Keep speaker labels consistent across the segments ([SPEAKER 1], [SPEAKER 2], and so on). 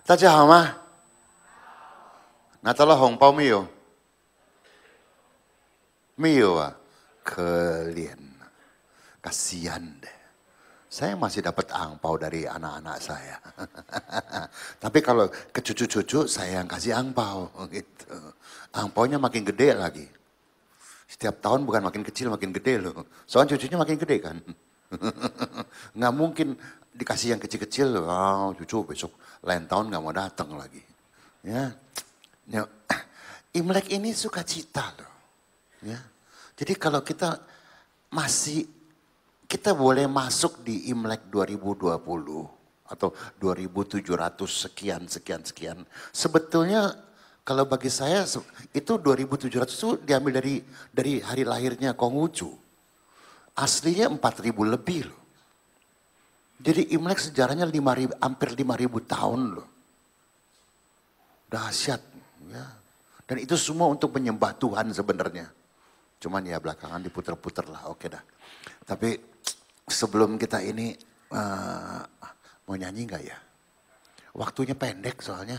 [SPEAKER 1] 大家好吗？拿到了红包没有？没有啊，可怜, kasihan deh. Saya masih dapat angpau dari anak-anak saya. Tapi kalau ke cucu-cucu saya yang kasih angpau gitu. Angpaunya makin gede lagi. Setiap tahun bukan makin kecil makin gede loh. Soalnya cucunya makin gede kan. Nggak mungkin dikasih yang kecil-kecil, oh, cucu besok lain tahun nggak mau datang lagi. Ya, ya. Imlek ini sukacita loh. Ya. Jadi kalau kita kita boleh masuk di Imlek 2020 atau 2700 sekian sekian sekian. Sebetulnya kalau bagi saya itu 2700 itu diambil dari hari lahirnya Konghucu. Aslinya 4000 lebih loh. Jadi Imlek sejarahnya 5.000, hampir 5.000 tahun loh. Dahsyat ya. Dan itu semua untuk menyembah Tuhan sebenarnya. Cuman ya belakangan diputer-puter lah, oke dah. Tapi sebelum kita ini mau nyanyi nggak ya? Waktunya pendek soalnya.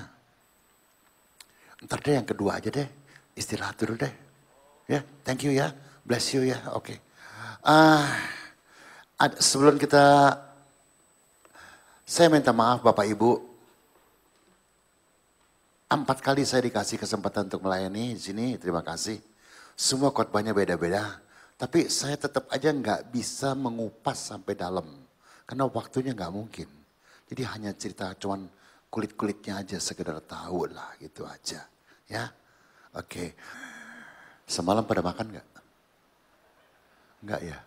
[SPEAKER 1] Ntar deh yang kedua aja deh, istirahat dulu deh. Ya, thank you ya, bless you ya, oke. Sebelum kita, saya minta maaf Bapak Ibu. 4 kali saya dikasih kesempatan untuk melayani di sini, terima kasih. Semua khotbahnya beda-beda, tapi saya tetap aja nggak bisa mengupas sampai dalam, karena waktunya nggak mungkin. Jadi hanya cerita cuman kulit-kulitnya aja, sekedar tahu lah gitu aja, ya. Oke, semalam pada makan nggak? Nggak ya?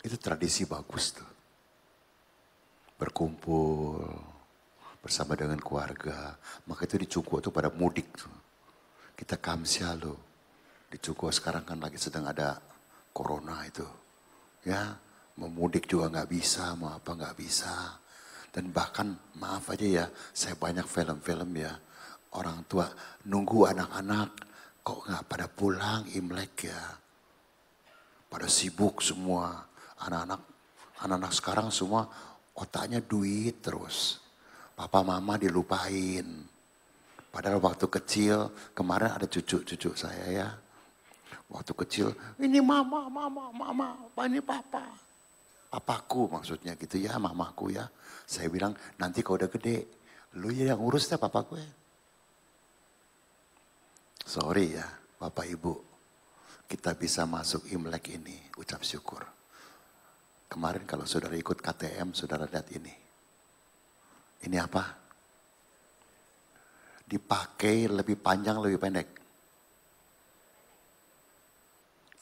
[SPEAKER 1] Itu tradisi bagus tuh, berkumpul bersama dengan keluarga. Maka itu di Cuko tuh pada mudik tuh. Kita kamsia loh. Di Cuko sekarang kan lagi sedang ada corona itu. Ya, mau mudik juga nggak bisa, mau apa nggak bisa. Dan bahkan maaf aja ya, saya banyak film-film ya. Orang tua nunggu anak-anak kok nggak pada pulang Imlek ya. Pada sibuk semua. Anak-anak sekarang semua otaknya duit terus. Papa mama dilupain. Padahal waktu kecil, kemarin ada cucu-cucu saya ya. Waktu kecil, ini mama, ini papa. Papaku maksudnya gitu ya, mamaku ya. Saya bilang, nanti kalau udah gede, lu ya yang urus ya papaku ya. Sorry ya, Bapak Ibu. Kita bisa masuk Imlek ini, ucap syukur. Kemarin kalau saudara ikut KTM, saudara lihat ini. Ini apa? Dipakai lebih panjang, lebih pendek.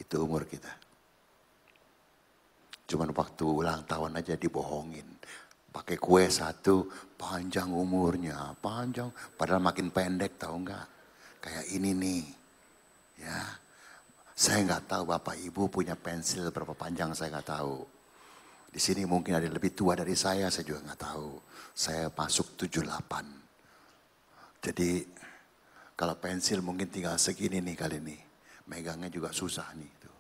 [SPEAKER 1] Itu umur kita. Cuman waktu ulang tahun aja dibohongin. Pakai kue satu, panjang umurnya, panjang. Padahal makin pendek, tahu nggak? Kayak ini nih, ya. Saya nggak tahu Bapak Ibu punya pensil berapa panjang, saya nggak tahu. Di sini mungkin ada yang lebih tua dari saya juga nggak tahu. Saya masuk 78. Jadi kalau pensil mungkin tinggal segini nih kali ini. Megangnya juga susah nih. Tuh.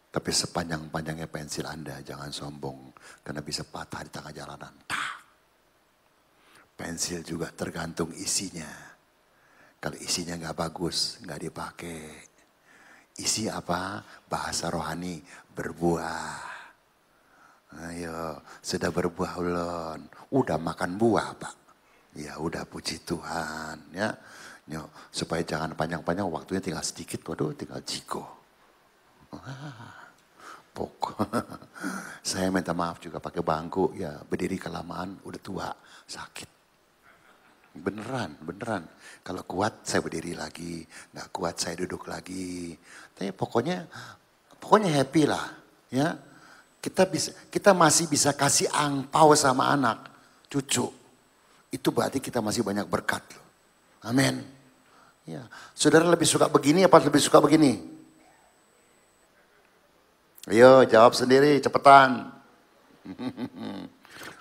[SPEAKER 1] Tapi sepanjang-panjangnya pensil Anda jangan sombong. Karena bisa patah di tengah jalanan. Pensil juga tergantung isinya. Kalau isinya nggak bagus, nggak dipakai. Isi apa? Bahasa rohani, berbuah. Ayo, sudah berbuah ulun. Udah makan buah, Pak. Ya udah, puji Tuhan, ya. Yo, supaya jangan panjang-panjang, waktunya tinggal sedikit. Waduh, tinggal jiko. Pok. Saya minta maaf juga pakai bangku, ya berdiri kelamaan, udah tua, sakit. Beneran. Kalau kuat saya berdiri lagi, nggak kuat saya duduk lagi. Tapi pokoknya happy lah, ya. Kita masih bisa kasih angpau sama anak, cucu. Itu berarti kita masih banyak berkat loh. Amin. Ya. Saudara lebih suka begini apa lebih suka begini? Ayo jawab sendiri cepetan.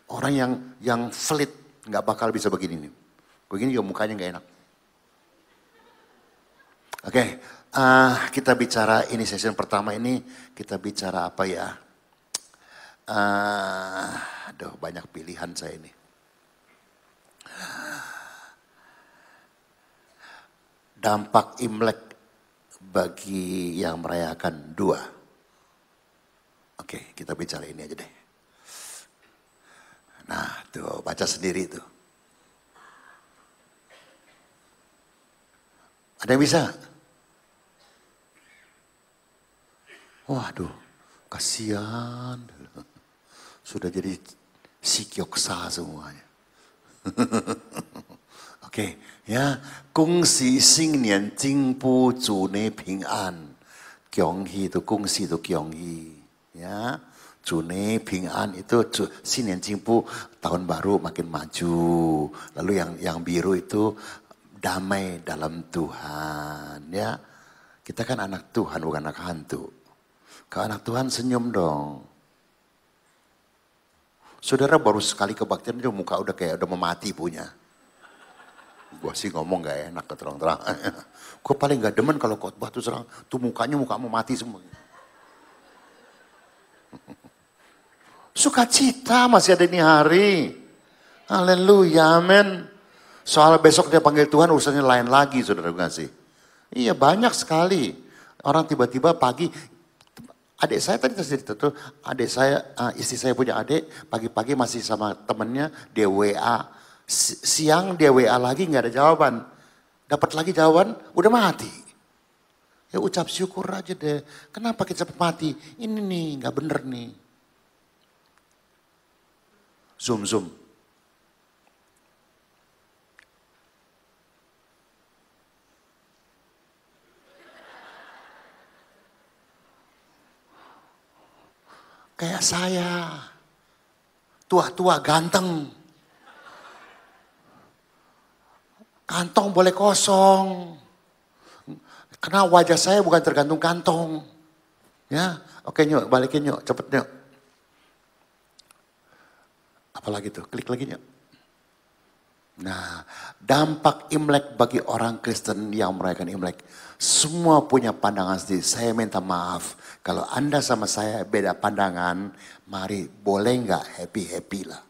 [SPEAKER 1] Orang yang pelit nggak bakal bisa begini nih. Begini juga mukanya nggak enak. Oke, kita bicara ini session pertama ini kita bicara apa ya? Aduh, banyak pilihan saya ini. Dampak Imlek bagi yang merayakan dua. Oke, kita bicara ini aja deh. Nah, tuh baca sendiri tuh. Ada yang bisa? Waduh, kasihan. Sudah jadi sikyoksa semuanya. Oke, ya. Kongsi Xingnian Jingbu Zune Ping An. Kyonghi itu kongsi itu kyonghi. Ya. Zune Ping An itu Xingnian Jingbu tahun baru makin maju. Lalu yang biru itu damai dalam Tuhan. Ya. Kita kan anak Tuhan bukan anak hantu. Kalau anak Tuhan senyum dong. Saudara baru sekali kebaktian itu muka udah kayak udah mau mati punya. Gue sih ngomong gak enak terang-terang. Gue paling gak demen kalau khotbah tuh serang. Tuh mukanya muka mau mati semua. Sukacita masih ada ini hari. Haleluya, amin. Soal besok dia panggil Tuhan urusannya lain lagi, saudara gak sih? Iya banyak sekali. Orang tiba-tiba pagi, adik saya tadi cerita tuh, adik saya, istri saya punya adik, pagi-pagi masih sama temennya, dia WA. Siang dia WA lagi nggak ada jawaban. Dapat lagi jawaban, udah mati. Ya ucap syukur aja deh. Kenapa kita cepat mati? Ini nih, nggak bener nih. Zoom. Kayak saya. Tua-tua ganteng. Kantong boleh kosong. Karena wajah saya bukan tergantung kantong. Ya, oke Nyok, balikin Nyok, cepet Nyok. Apalagi tuh, klik lagi Nyok. Nah, dampak Imlek bagi orang Kristen yang merayakan Imlek. Semua punya pandangan sendiri. Saya minta maaf. Kalau Anda sama saya beda pandangan, mari boleh nggak happy-happy lah.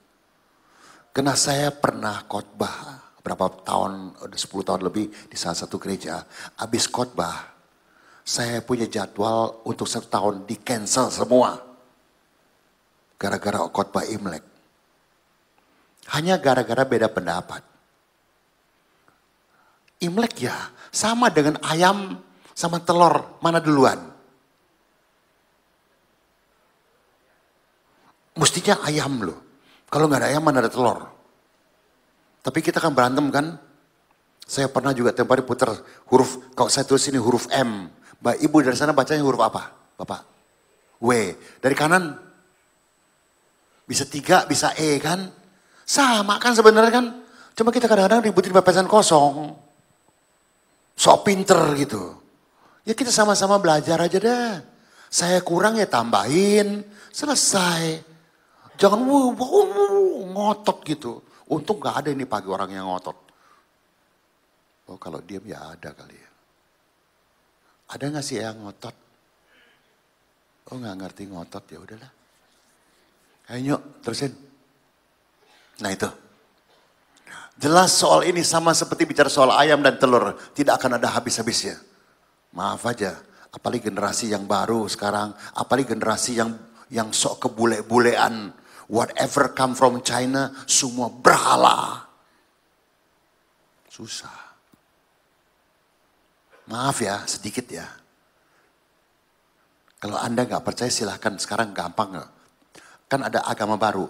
[SPEAKER 1] Karena saya pernah khotbah. Berapa tahun, udah 10 tahun lebih di salah satu gereja. Habis khotbah, saya punya jadwal untuk 1 tahun di cancel semua. Gara-gara khotbah Imlek. Hanya gara-gara beda pendapat. Imlek ya sama dengan ayam sama telur, mana duluan? Mestinya ayam loh. Kalau nggak ada ayam mana ada telur? Tapi kita kan berantem kan. Saya pernah juga tiap hari putar huruf, kalau saya tulis ini huruf M. Mbak Ibu dari sana bacanya huruf apa? Bapak? W. Dari kanan? Bisa 3, bisa E kan? Sama kan sebenarnya kan? Cuma kita kadang-kadang ributin pepesan kosong. Sok pinter gitu. Ya kita sama-sama belajar aja deh. Saya kurang ya tambahin. Selesai. Jangan ngotot gitu. Untung gak ada ini pagi orang yang ngotot. Oh kalau diam ya ada kali ya. Ada gak sih yang ngotot? Oh gak ngerti ngotot ya udahlah. Ayo Nyok terusin. Nah itu. Jelas soal ini sama seperti bicara soal ayam dan telur. Tidak akan ada habis-habisnya. Maaf aja. Apalagi generasi yang baru sekarang. Apalagi generasi yang sok kebule-bulean. Whatever come from China, semua berhala. Susah. Maaf ya, sedikit ya. Kalau Anda nggak percaya silahkan, sekarang gampang nggak? Kan ada agama baru,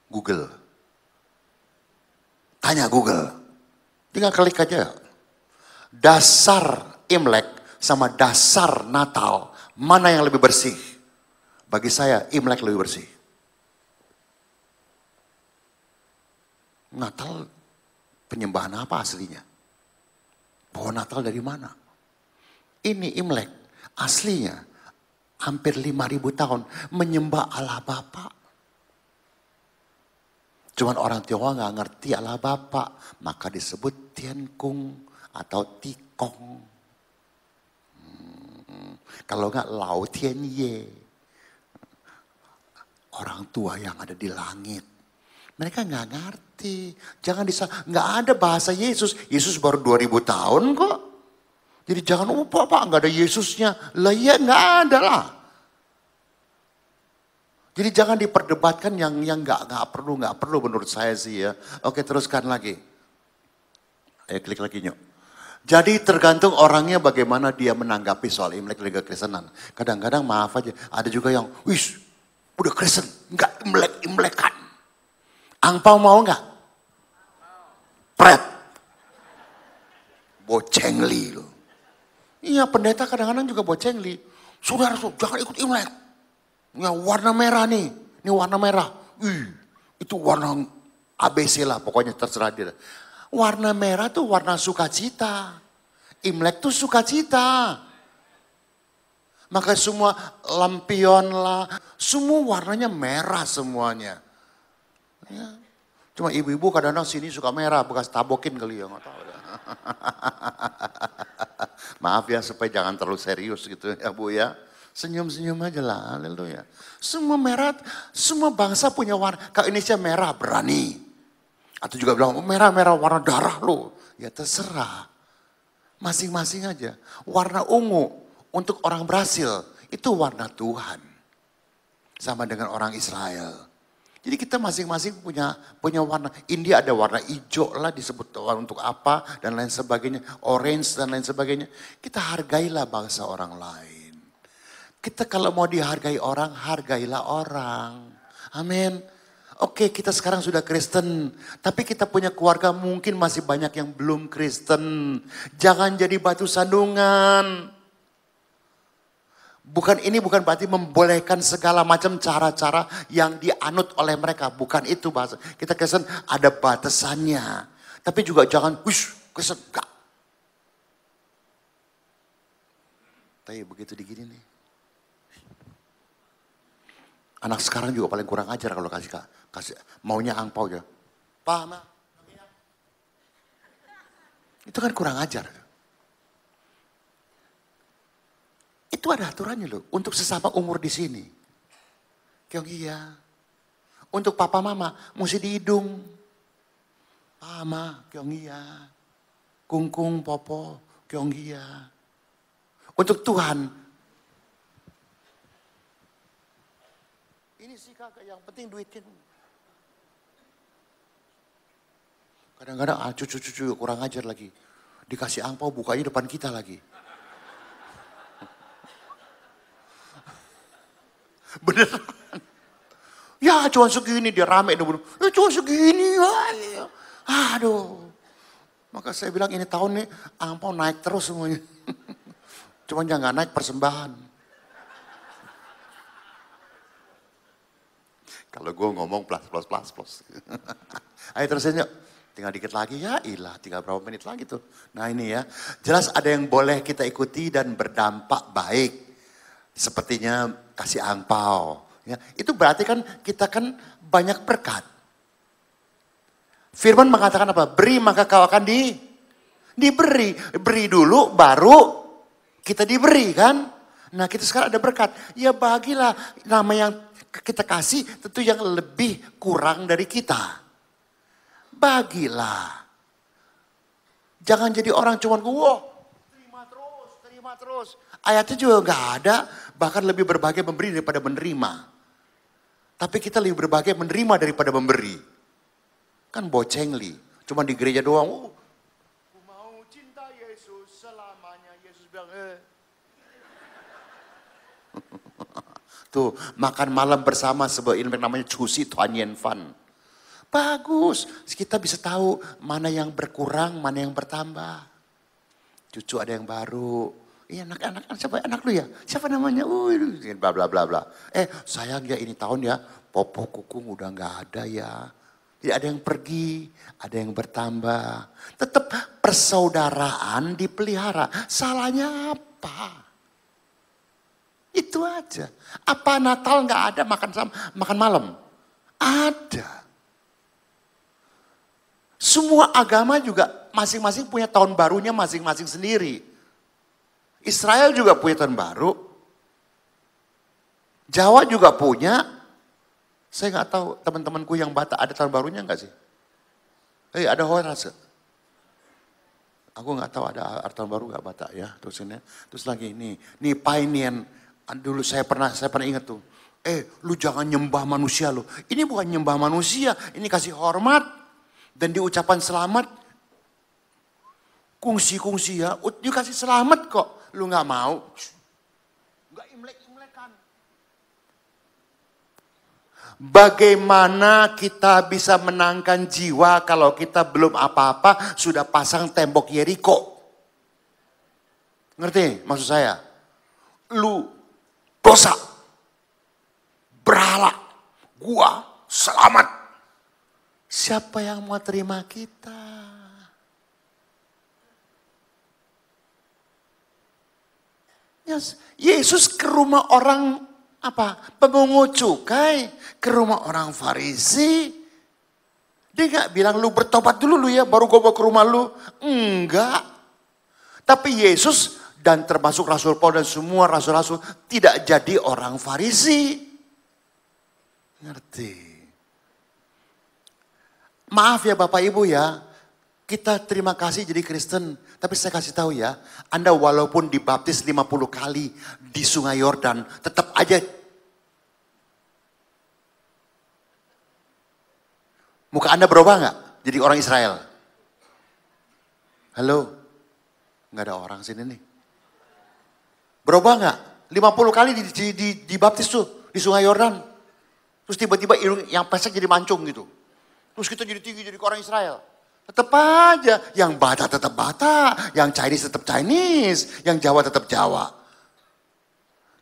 [SPEAKER 1] Google. Tanya Google. Tinggal klik aja. Dasar Imlek sama dasar Natal, mana yang lebih bersih? Bagi saya Imlek lebih bersih. Natal penyembahan apa aslinya? Pohon Natal dari mana? Ini Imlek aslinya hampir 5.000 tahun menyembah Allah Bapa. Cuman orang Tionghoa nggak ngerti Allah Bapa, maka disebut Tian Kung atau Tikong. Kalau nggak Lao Tian Ye. orang tua yang ada di langit. Mereka nggak ngerti. Jangan nggak ada bahasa Yesus. Yesus baru 2000 tahun kok. Jadi jangan, Pak, nggak ada Yesusnya. Lah ya nggak ada lah. Jadi jangan diperdebatkan yang nggak perlu menurut saya sih ya. Oke, teruskan lagi. Ayo klik lagi nyok. Jadi tergantung orangnya bagaimana dia menanggapi soal Imlek dan kekristenan. Kadang-kadang maaf aja, ada juga yang, wis, udah Kristen, nggak Imlekan. Angpau mau nggak? Pret. Bocengli loh. Iya, pendeta kadang-kadang juga bocengli. Saudara, jangan ikut Imlek. Ya, warna merah nih. Ini warna merah. Itu warna ABC lah, pokoknya terserah dia. Warna merah tuh warna sukacita. Imlek tuh sukacita. Maka semua lampion lah, semua warnanya merah semuanya. Ya. Cuma ibu-ibu kadang-kadang sini suka merah, bekas tabokin kali ya, nggak tahu. Maaf ya, supaya jangan terlalu serius gitu ya Bu ya. Senyum-senyum aja lah, haleluya. Semua merah, semua bangsa punya warna. Kalau Indonesia merah berani. Atau juga bilang, merah-merah warna darah lo. Ya terserah. Masing-masing aja. Warna ungu untuk orang Brasil, itu warna Tuhan. Sama dengan orang Israel. Jadi kita masing-masing punya warna. India ada warna hijau lah disebut untuk apa dan lain sebagainya. Orange dan lain sebagainya. Kita hargailah bangsa orang lain. Kita kalau mau dihargai orang, hargailah orang. Amin. Oke, kita sekarang sudah Kristen. Tapi kita punya keluarga mungkin masih banyak yang belum Kristen. Jangan jadi batu sandungan. Ini bukan berarti membolehkan segala macam cara-cara yang dianut oleh mereka. Bukan itu bahasa. Kita Kristen ada batasannya. Tapi juga jangan, Kristen, enggak. Tapi begitu digini nih. Anak sekarang juga paling kurang ajar kalau kasih maunya angpau ya. Paham? Itu kan kurang ajar. Itu ada aturannya loh. Untuk sesama umur di sini. Kyong iya. Untuk papa mama mesti di hidung. Pama, kyong iya. Kungkung, popo, kyong iya. Untuk Tuhan. Ini sih kakak yang penting duitin. Kadang-kadang cucu-cucu kurang ajar lagi. Dikasih angpau bukanya depan kita lagi. Beneran. Ya cuma segini dia rame. Ya cuma segini. Aduh. Maka saya bilang ini tahun nih angpau naik terus semuanya. Cuma jangan naik persembahan. Kalau gue ngomong plus. Ayo terusin yuk. Tinggal dikit lagi ya, tinggal berapa menit lagi tuh. Nah ini ya, jelas ada yang boleh kita ikuti dan berdampak baik. Sepertinya kasih angpau. Ya, itu berarti kan kita kan banyak berkat. Firman mengatakan apa? Beri maka kau akan diberi. Beri dulu baru kita diberi kan. Nah kita sekarang ada berkat. Ya bagilah nama yang kita kasih tentu yang lebih kurang dari kita. Bagilah. Jangan jadi orang cuman terima terus. Ayatnya juga gak ada. Bahkan lebih berbahagia memberi daripada menerima. Tapi kita lebih berbahagia menerima daripada memberi. Kan bocengli. Cuma di gereja doang. Aku mau cinta Yesus selamanya. Yesus bilang Tuh, makan malam bersama sebuah ilmu namanya Cusi Tuanyen Fan. Bagus, kita bisa tahu mana yang berkurang, mana yang bertambah. Cucu ada yang baru. Iya anak-anak, siapa anak lu ya? Siapa namanya? Bla bla bla bla. Sayang ya ini tahun ya, popo kukung udah gak ada ya. Jadi ada yang pergi, ada yang bertambah. Tetap persaudaraan dipelihara. Salahnya apa? Itu aja. Apa Natal gak ada makan malam? Ada. Semua agama juga masing-masing punya tahun barunya masing-masing sendiri. Israel juga punya tahun baru. Jawa juga punya. Saya nggak tahu teman-temanku yang Batak ada tahun barunya nggak sih? Ada Horas. Aku nggak tahu ada tahun baru nggak Batak ya. Terus lagi nih Painian. Dulu saya pernah ingat tuh. Lu jangan nyembah manusia lu. Ini bukan nyembah manusia, ini kasih hormat dan diucapan selamat. Kungsi ya, dikasih selamat kok. Lu nggak mau, nggak imlek-imlekan. Bagaimana kita bisa menangkan jiwa kalau kita belum apa-apa sudah pasang tembok Yeriko? Ngerti maksud saya? Lu dosa, berhala, gua selamat. Siapa yang mau terima kita? Yesus ke rumah orang pemungut cukai, ke rumah orang Farisi. Dia gak bilang lu bertobat dulu lu ya, baru gue bawa ke rumah lu. Enggak. Tapi Yesus dan termasuk Rasul Paul dan semua rasul-rasul tidak jadi orang Farisi. Ngerti? Maaf ya Bapak Ibu ya, kita terima kasih jadi Kristen. Tapi saya kasih tahu ya, Anda walaupun dibaptis 50 kali di Sungai Yordan, tetap aja muka Anda berubah nggak? Jadi orang Israel. Halo? Nggak ada orang sini nih. Berubah nggak? 50 kali dibaptis tuh di Sungai Yordan. Terus tiba-tiba yang pesek jadi mancung gitu. Terus kita jadi tinggi jadi orang Israel. Tetap aja, yang Batak tetap Batak, yang Chinese tetap Chinese, yang Jawa tetap Jawa.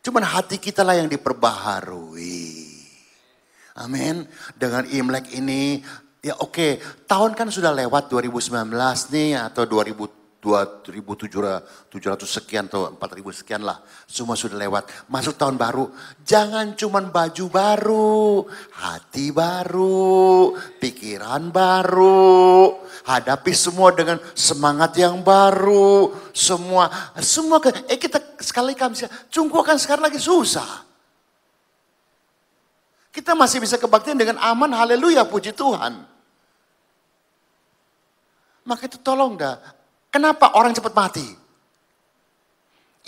[SPEAKER 1] Cuman hati kita lah yang diperbaharui. Amin. Dengan Imlek ini, ya oke, tahun kan sudah lewat 2019 nih atau 2.700 sekian atau 4.000 sekian lah. Semua sudah lewat. Masuk tahun baru. Jangan cuman baju baru. Hati baru. Pikiran baru. Hadapi semua dengan semangat yang baru. Semua kita sekali kami Cungkup kan sekarang lagi susah. Kita masih bisa kebaktian dengan aman. Haleluya, puji Tuhan. Maka itu tolong dah. Kenapa orang cepat mati?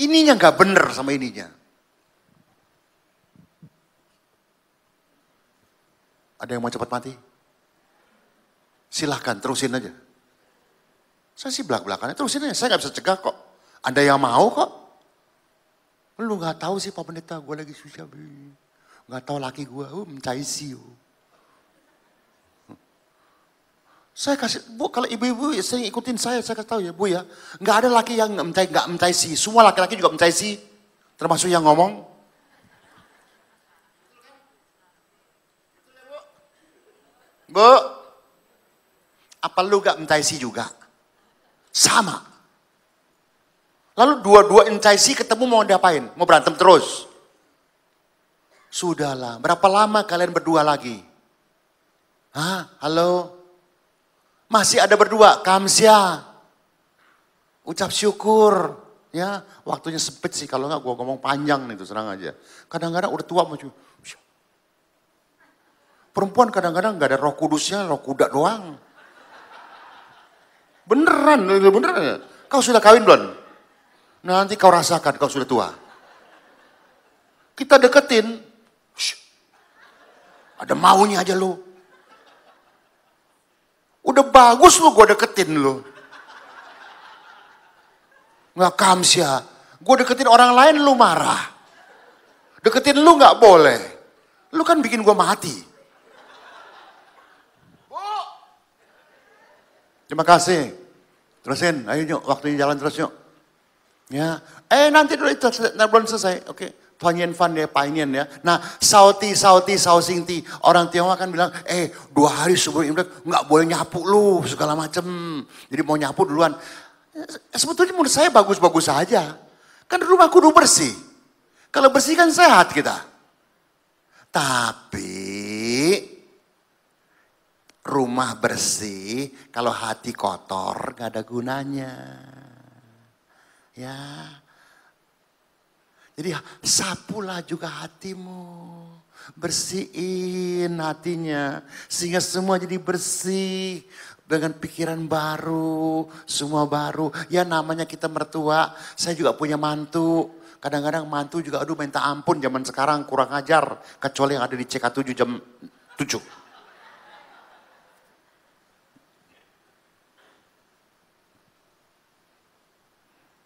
[SPEAKER 1] Ininya gak bener sama ininya. Ada yang mau cepat mati? Silahkan, terusin aja. Saya sih belak-belakannya, terusin aja. Saya gak bisa cegah kok. Anda yang mau kok. Lu gak tahu sih Pak Pendeta, gue lagi susah. Gak tahu laki gue, mencari siu. Saya kasih, Bu, kalau ibu-ibu saya ikutin saya kasih tahu ya Bu ya. Nggak ada laki yang nggak mentai si. Semua laki-laki juga mentai si. Termasuk yang ngomong. Bu, apa lu gak mentai si juga? Sama. Lalu dua-dua mentai si ketemu mau diapain? Mau berantem terus? Sudahlah, berapa lama kalian berdua lagi? Halo? Masih ada berdua, kamsia. Ucap syukur. Ya, waktunya sempit sih. Kalau enggak gue ngomong panjang nih, serang aja. Kadang-kadang udah tua. Perempuan kadang-kadang gak ada roh kudusnya, roh kuda doang. Beneran. Kau sudah kawin belum? Nanti kau rasakan kau sudah tua. Kita deketin. Ada maunya aja lu. Udah bagus lu gue deketin lu. Nggak kamsia. Gue deketin orang lain lu marah. Deketin lu nggak boleh. Lu kan bikin gue mati. Bu. Terima kasih. Terusin. Ayo yuk. Waktunya jalan terus yuk. Ya. Nanti dulu itu. Belum selesai. Oke. Tuanyen fan ya, painyen ya. Nah, sauti, sausingti. Orang Tionghoa kan bilang, 2 hari sebelum Imlek nggak boleh nyapu lu, segala macem. Jadi mau nyapu duluan. Sebetulnya menurut saya bagus-bagus saja. Kan rumahku udah bersih. Kalau bersih kan sehat kita. Tapi rumah bersih, kalau hati kotor gak ada gunanya. Ya. Jadi sapulah juga hatimu. Bersihin hatinya. Sehingga semua jadi bersih. Dengan pikiran baru. Semua baru. Ya namanya kita mertua. Saya juga punya mantu. Kadang-kadang mantu juga aduh minta ampun zaman sekarang kurang ajar. Kecuali yang ada di CK7 jam 7.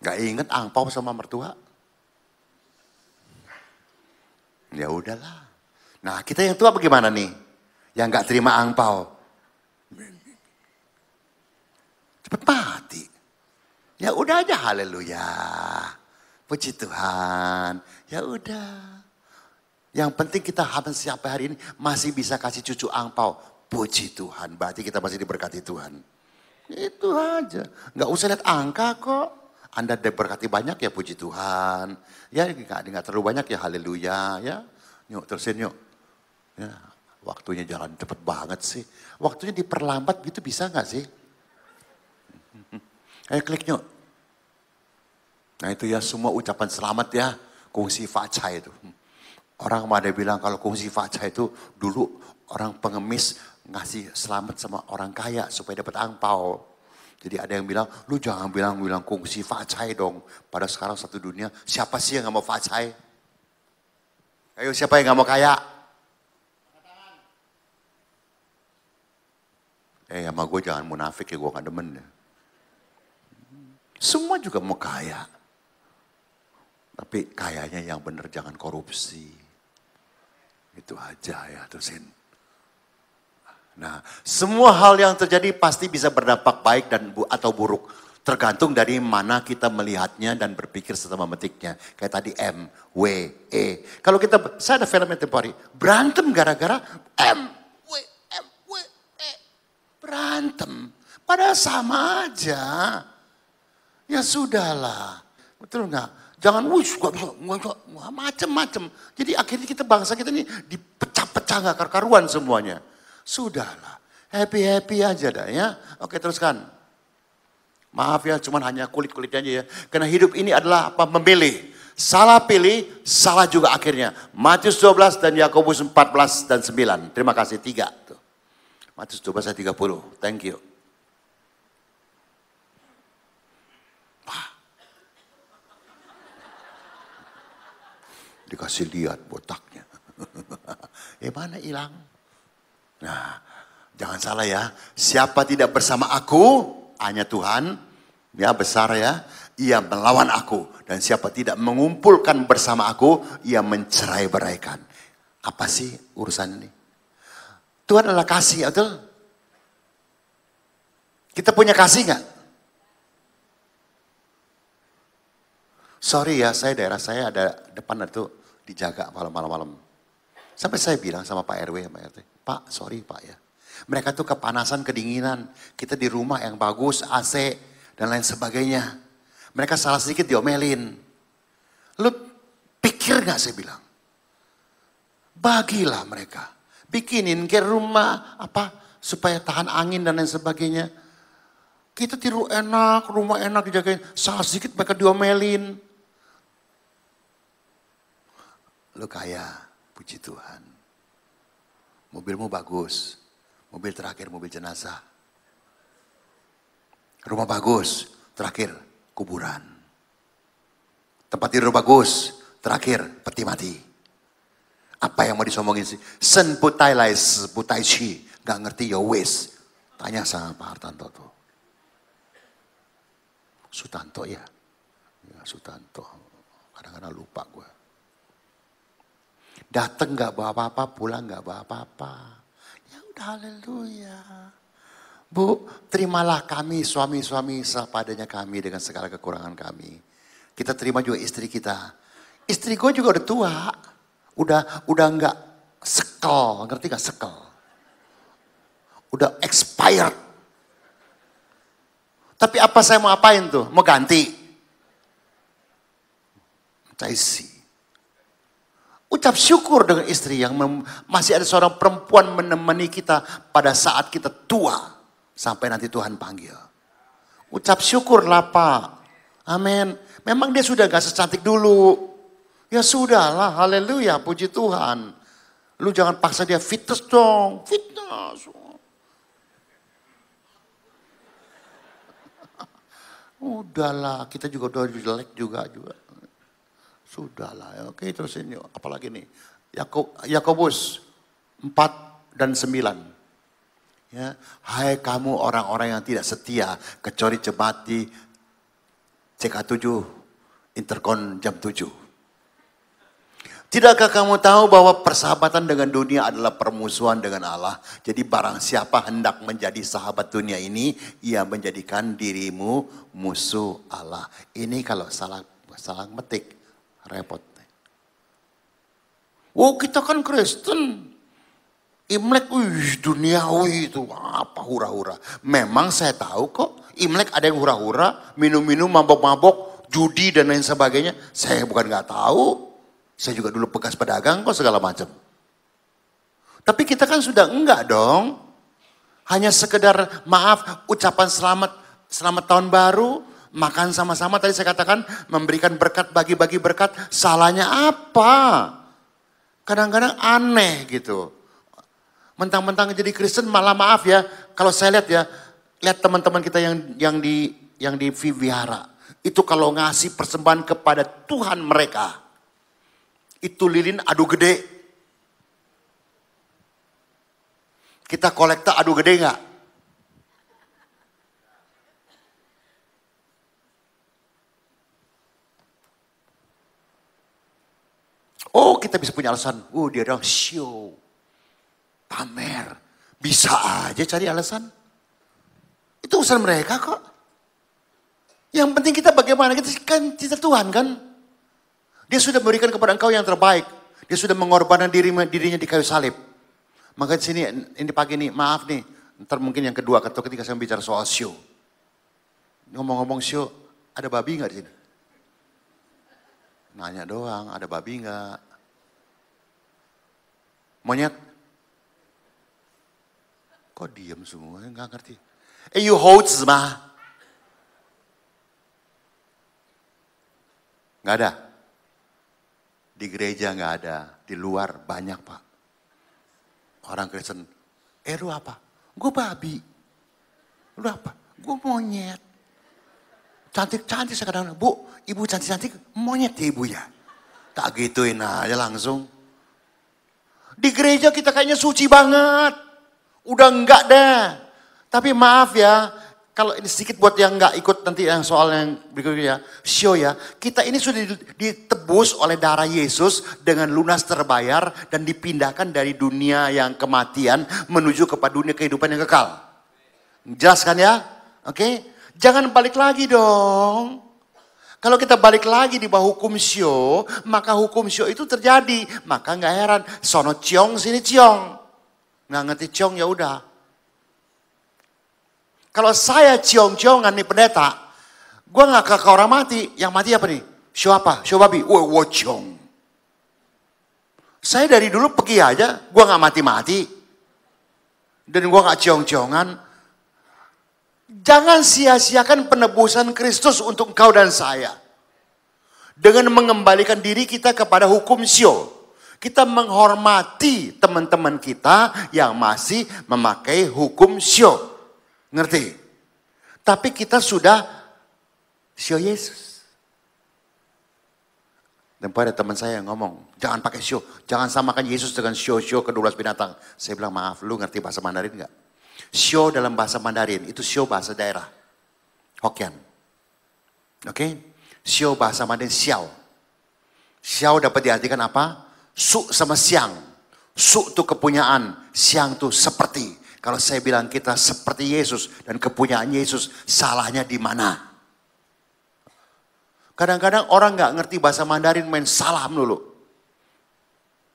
[SPEAKER 1] Gak inget angpau sama mertua. Ya udahlah. Nah kita yang tua bagaimana nih? Yang gak terima angpau. Cepet mati. Ya udah aja haleluya. Puji Tuhan. Ya udah. Yang penting kita sampai hari ini masih bisa kasih cucu angpau. Puji Tuhan. Berarti kita masih diberkati Tuhan. Itu aja. Gak usah lihat angka kok. Anda diberkati banyak ya puji Tuhan. Ya nggak terlalu banyak ya haleluya ya. Yuk terusin yuk. Ya, waktunya jalan cepet banget sih. Waktunya diperlambat gitu bisa nggak sih? Ayo klik yuk. Nah itu ya semua ucapan selamat ya. Kongsi faca itu. Orang ada bilang kalau kongsi faca itu dulu orang pengemis ngasih selamat sama orang kaya supaya dapat angpau. Jadi ada yang bilang, lu jangan bilang kongsi facai dong. Pada sekarang satu dunia, siapa sih yang gak mau facai? Ayo siapa yang gak mau kaya? Sama gue jangan munafik ya, gue gak demen. Semua juga mau kaya. Tapi kayanya yang bener jangan korupsi. Itu aja ya terusin. Nah, semua hal yang terjadi pasti bisa berdampak baik dan atau buruk. Tergantung dari mana kita melihatnya dan berpikir serta memetiknya. Kayak tadi M, W, E. Kalau kita, saya ada film yang tempoh hari. Berantem gara-gara M, W, E. Berantem. Padahal sama aja. Ya sudahlah. Betul nggak? Jangan wush, macem-macem. Jadi akhirnya kita bangsa kita ini dipecah-pecah gak karuan semuanya. Sudahlah, happy-happy aja dah ya. Oke teruskan. Maaf ya, cuman hanya kulit-kulitnya aja ya. Karena hidup ini adalah apa? Memilih. Salah pilih, salah juga akhirnya. Matius 12 dan Yakobus 14 dan 9. Terima kasih, 3. Tuh. Matius 12 ayat 30. Thank you. Wah. Dikasih lihat botaknya. Mana hilang? Nah, jangan salah ya. Siapa tidak bersama aku, hanya Tuhan, ya besar ya, ia melawan aku. Dan siapa tidak mengumpulkan bersama aku, ia mencerai-beraikan. Apa sih urusan ini? Tuhan adalah kasih, betul? Kita punya kasih nggak? Sorry ya, daerah saya ada depan itu dijaga malam-malam. Sampai saya bilang sama Pak RW, Pak RT, Pak sorry Pak ya. Mereka tuh kepanasan, kedinginan. Kita di rumah yang bagus, AC dan lain sebagainya. Mereka salah sedikit diomelin. Lu pikir gak saya bilang? Bagilah mereka. Bikinin ke rumah apa supaya tahan angin dan lain sebagainya. Kita tidur enak, rumah enak dijagain. Salah sedikit mereka diomelin. Lu kaya. Puji Tuhan. Mobilmu bagus. Mobil terakhir mobil jenazah. Rumah bagus. Terakhir kuburan. Tempat tidur bagus. Terakhir peti mati. Apa yang mau disombongin sih? Sen putai lai putai chi. Gak ngerti ya wes. Tanya sama Pak Hartanto tuh. Sutanto ya. Ya Sutanto. Kadang-kadang lupa gue. Datang gak bawa apa-apa, pulang gak bawa apa-apa. Ya udah haleluya. Bu, terimalah kami suami-suami sepadanya kami dengan segala kekurangan kami. Kita terima juga istri kita. Istri gue juga udah tua. Udah gak sekel, ngerti gak sekel? Udah expired. Tapi apa saya mau apain tuh? Mau ganti? Caisi. Ucap syukur dengan istri yang masih ada seorang perempuan menemani kita pada saat kita tua. Sampai nanti Tuhan panggil. Ucap syukurlah Pak. Amin. Memang dia sudah gak secantik dulu. Ya sudahlah, haleluya, puji Tuhan. Lu jangan paksa dia fitness dong, fitness. Udahlah, kita juga udah jelek juga. Sudahlah, ya. Oke terusin yuk. Apalagi nih, Yakobus 4 dan 9. Ya, hai kamu orang-orang yang tidak setia, kecuali jemaat di CK7, Interkon jam 7. Tidakkah kamu tahu bahwa persahabatan dengan dunia adalah permusuhan dengan Allah? Jadi barang siapa hendak menjadi sahabat dunia ini, ia menjadikan dirimu musuh Allah. Ini kalau salah metik, repot. Oh kita kan Kristen. Imlek, duniawi itu apa hura-hura. Memang saya tahu kok, Imlek ada yang hura-hura, minum-minum, mabok-mabok, judi dan lain sebagainya. Saya bukan nggak tahu. Saya juga dulu bekas pedagang kok segala macam. Tapi kita kan sudah enggak dong. Hanya sekedar maaf, ucapan selamat tahun baru, makan sama-sama tadi saya katakan, memberikan berkat, bagi-bagi berkat. Salahnya apa? Kadang-kadang aneh gitu. Mentang-mentang jadi Kristen malah maaf ya, kalau saya lihat ya, lihat teman-teman kita yang di Vivihara. Itu kalau ngasih persembahan kepada Tuhan mereka. Itu lilin adu gede. Kita kolekta adu gede enggak? Oh kita bisa punya alasan. Dia orang show. Pamer. Bisa aja cari alasan. Itu urusan mereka kok. Yang penting kita bagaimana, kita Tuhan kan. Dia sudah memberikan kepada engkau yang terbaik. Dia sudah mengorbankan dirinya di kayu salib. Maka di sini, ini pagi nih, maaf nih. Ntar mungkin yang kedua atau ketiga saya bicara soal show. Ngomong-ngomong show, ada babi nggak di sini? Nanya doang, ada babi nggak? Monyet? Kok diem semua? Nggak ngerti. You host mah? Nggak ada. Di gereja nggak ada, di luar banyak pak. Orang Kristen, lu apa? Gue babi. Lu apa? Gue monyet. Cantik-cantik sekarang, bu, ibu cantik-cantik, monyet ya ibu ya. Tak gituin aja langsung. Di gereja kita kayaknya suci banget. Udah enggak deh. Tapi maaf ya, kalau ini sedikit buat yang nggak ikut nanti yang soal yang berikutnya, show ya. Kita ini sudah ditebus oleh darah Yesus dengan lunas terbayar dan dipindahkan dari dunia yang kematian menuju kepada dunia kehidupan yang kekal. Jelas kan ya? Oke? Jangan balik lagi dong. Kalau kita balik lagi di bawah hukum show, maka hukum show itu terjadi. Maka nggak heran, sono ciong sini ciong. Nggak ngerti ciong ya udah. Kalau saya ciong-ciongan nih pendeta, gue gak ke orang mati. Yang mati apa nih? Show apa? Show babi? Ciong. Saya dari dulu pergi aja, gue gak mati-mati. Dan gue gak ciong-ciongan. Jangan sia-siakan penebusan Kristus untuk engkau dan saya. Dengan mengembalikan diri kita kepada hukum show. Kita menghormati teman-teman kita yang masih memakai hukum show. Ngerti? Tapi kita sudah show Yesus. Dan pada teman saya yang ngomong, jangan pakai show. Jangan samakan Yesus dengan show-show ke-12 binatang. Saya bilang, maaf, lu ngerti bahasa Mandarin enggak? Show dalam bahasa Mandarin, itu show bahasa daerah. Hokkien. Oke? Show bahasa Mandarin, xiao. Xiao dapat diartikan apa? Su sama siang. Su itu kepunyaan, siang itu seperti. Kalau saya bilang kita seperti Yesus dan kepunyaan Yesus, salahnya di mana? Kadang-kadang orang nggak ngerti bahasa Mandarin main salah dulu.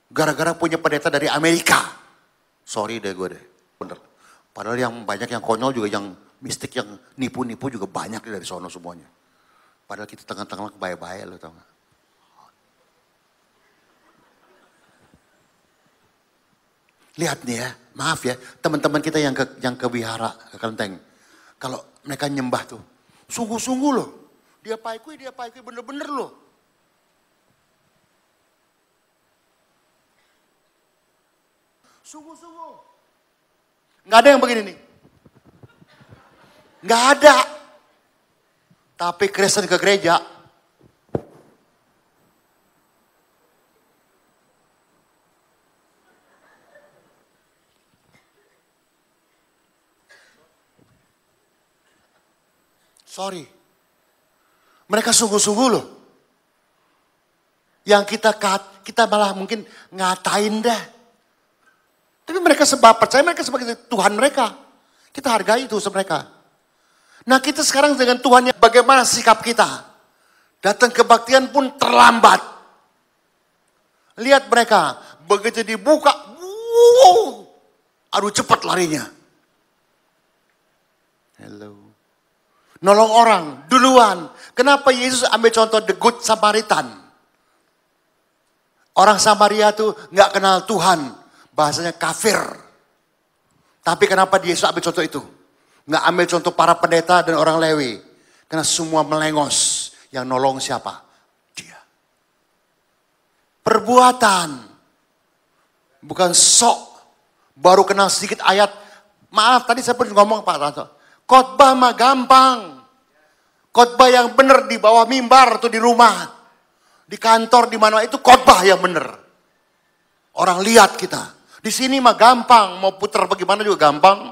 [SPEAKER 1] Gara-gara punya pendeta dari Amerika. Sorry deh gue deh, bener. Padahal yang banyak yang konyol juga, yang mistik, yang nipu-nipu juga banyak dari sono semuanya. Padahal kita tengah-tengah baik-baik lo tau gak? Lihat nih ya, maaf ya, teman-teman kita yang ke wihara, ke kelenteng. Kalau mereka nyembah tuh, sungguh-sungguh loh. Dia paikui bener-bener loh. Sungguh-sungguh. Nggak ada yang begini nih. Nggak ada. Tapi Kristen ke gereja. Sorry. Mereka sungguh-sungguh loh. Yang kita malah mungkin ngatain dah. Tapi mereka sebab percaya mereka sebagai Tuhan mereka. Kita hargai itu mereka. Nah kita sekarang dengan Tuhan, bagaimana sikap kita? Datang kebaktian pun terlambat. Lihat mereka, begitu dibuka, aduh cepat larinya. Hello. Nolong orang duluan. Kenapa Yesus ambil contoh the good Samaritan? Orang Samaria tuh nggak kenal Tuhan, bahasanya kafir. Tapi kenapa Yesus ambil contoh itu? Nggak ambil contoh para pendeta dan orang Lewi. Karena semua melengos. Yang nolong siapa? Dia. Perbuatan. Bukan sok. Baru kenal sedikit ayat. Maaf tadi saya pun ngomong Pak Ranto. Khotbah mah gampang. Khotbah yang benar di bawah mimbar atau di rumah. Di kantor di mana itu khotbah yang benar. Orang lihat kita. Di sini mah gampang, mau putar bagaimana juga gampang.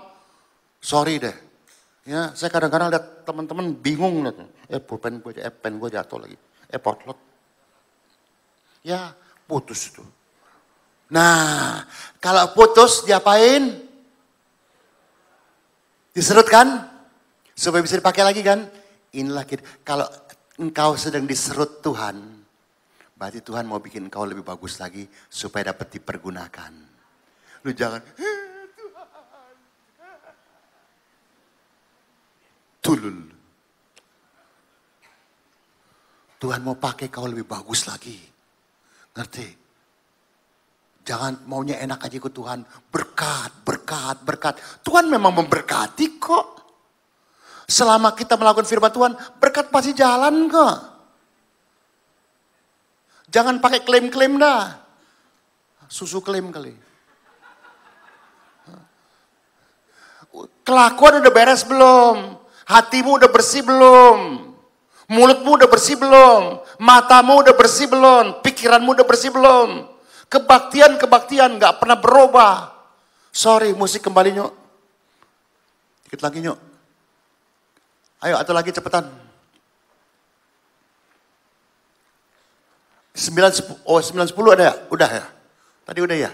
[SPEAKER 1] Sorry deh. Ya, saya kadang-kadang lihat teman-teman bingung lihat. Pulpen gue jatuh lagi. Potlot. Ya, putus itu. Nah, kalau putus diapain? Diserut kan? Supaya bisa dipakai lagi kan? Inilah kita. Kalau engkau sedang diserut Tuhan, berarti Tuhan mau bikin engkau lebih bagus lagi supaya dapat dipergunakan. Lu jangan, Tuhan. Tulul. Tuhan mau pakai kau lebih bagus lagi. Ngerti? Jangan maunya enak aja ke Tuhan. Berkat, berkat, berkat. Tuhan memang memberkati kok. Selama kita melakukan firman Tuhan, berkat pasti jalan kok. Jangan pakai klaim-klaim dah. Susu klaim kali. Kelakuan udah beres belum? Hatimu udah bersih belum? Mulutmu udah bersih belum? Matamu udah bersih belum? Pikiranmu udah bersih belum? Kebaktian gak pernah berubah. Sorry, musik kembali nyok. Dikit lagi nyok. Ayo, atau lagi cepetan. 9, 10 ada ya? Udah ya? Tadi udah ya?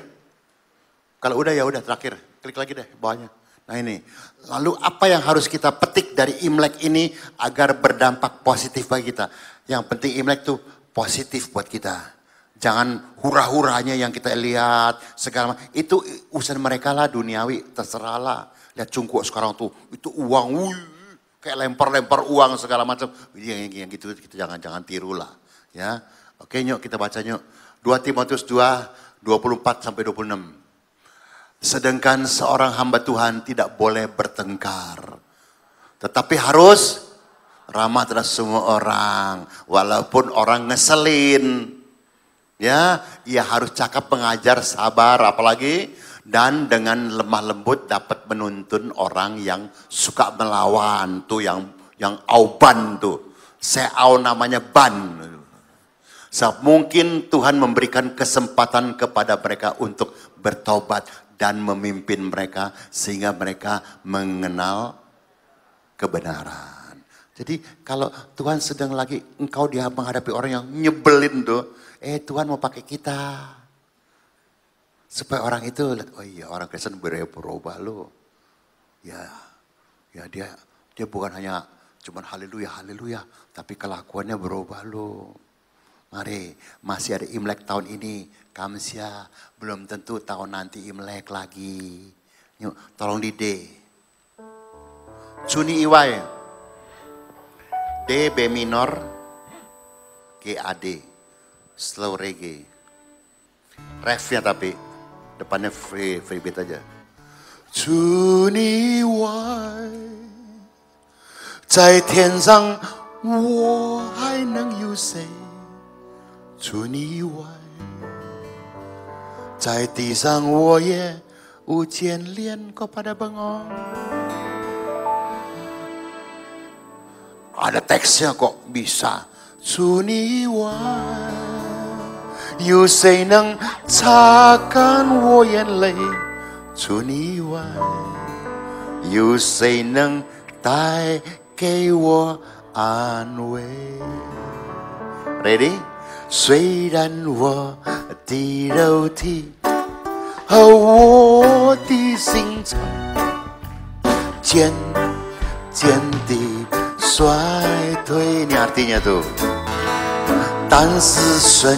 [SPEAKER 1] Kalau udah ya udah terakhir. Klik lagi deh bawahnya. Nah ini. Lalu apa yang harus kita petik dari Imlek ini agar berdampak positif bagi kita? Yang penting Imlek tuh positif buat kita. Jangan hura-huranya yang kita lihat segala macam. Itu urusan mereka lah duniawi, terserah lah. Lihat cungkuk sekarang tuh, itu uang, kayak lempar-lempar uang segala macam. Yang gitu kita jangan tiru lah. Ya. Oke nyok kita baca nyok. 2 Timotius 2, 24 sampai 26. Sedangkan seorang hamba Tuhan tidak boleh bertengkar. Tetapi harus ramah terhadap semua orang. Walaupun orang ngeselin. Ya, ia harus cakap mengajar, sabar, apalagi dan dengan lemah lembut dapat menuntun orang yang suka melawan tuh yang auban tuh. Seau namanya ban. Mungkin Tuhan memberikan kesempatan kepada mereka untuk bertobat dan memimpin mereka sehingga mereka mengenal kebenaran. Jadi kalau Tuhan sedang lagi engkau dia menghadapi orang yang nyebelin tuh, Tuhan mau pakai kita. Supaya orang itu, oh iya orang Kristen berubah loh. Ya dia bukan hanya cuman haleluya, tapi kelakuannya berubah loh. Mari, masih ada Imlek tahun ini, Kamsia, belum tentu tahun nanti Imlek lagi. Yuk, tolong di D. Cuni Iwai. D, B minor, G, A, D. Slow reggae. Refnya tapi depannya free beat aja. 祝你爱在天上我还能有谁除你以外在地上我也 ujian lian kau pada bengong. Ada teksnya kok bisa. 祝你晚，有谁能擦干我眼泪？祝你晚，有谁能带给我安慰 ？Ready？ 虽然我的肉体和我的心肠渐渐地衰退，你 artinya tuh？ 但是神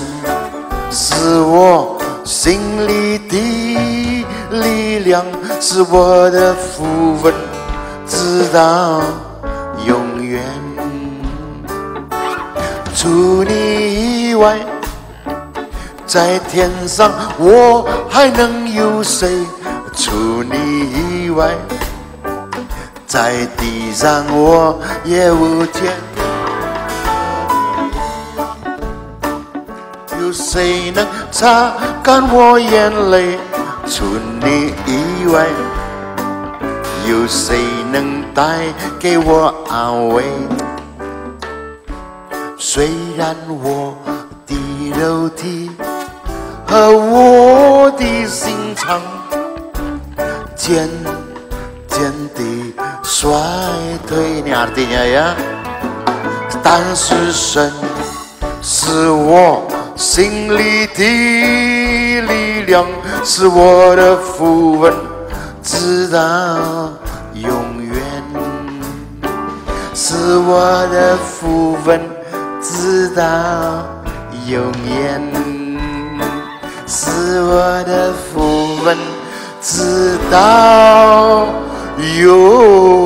[SPEAKER 1] 是我心里的力量，是我的福分，直到永远。除你以外，在天上我还能有谁？除你以外，在地上我也无天。有谁能擦干我眼泪？除你以外，有谁能带给我安慰？虽然我的肉体和我的心肠渐渐地衰退，你 artinya ya， 但是神是我心里的力量，是我的福分，直到永远。是我的福分，直到永远。是我的福分，直到永远。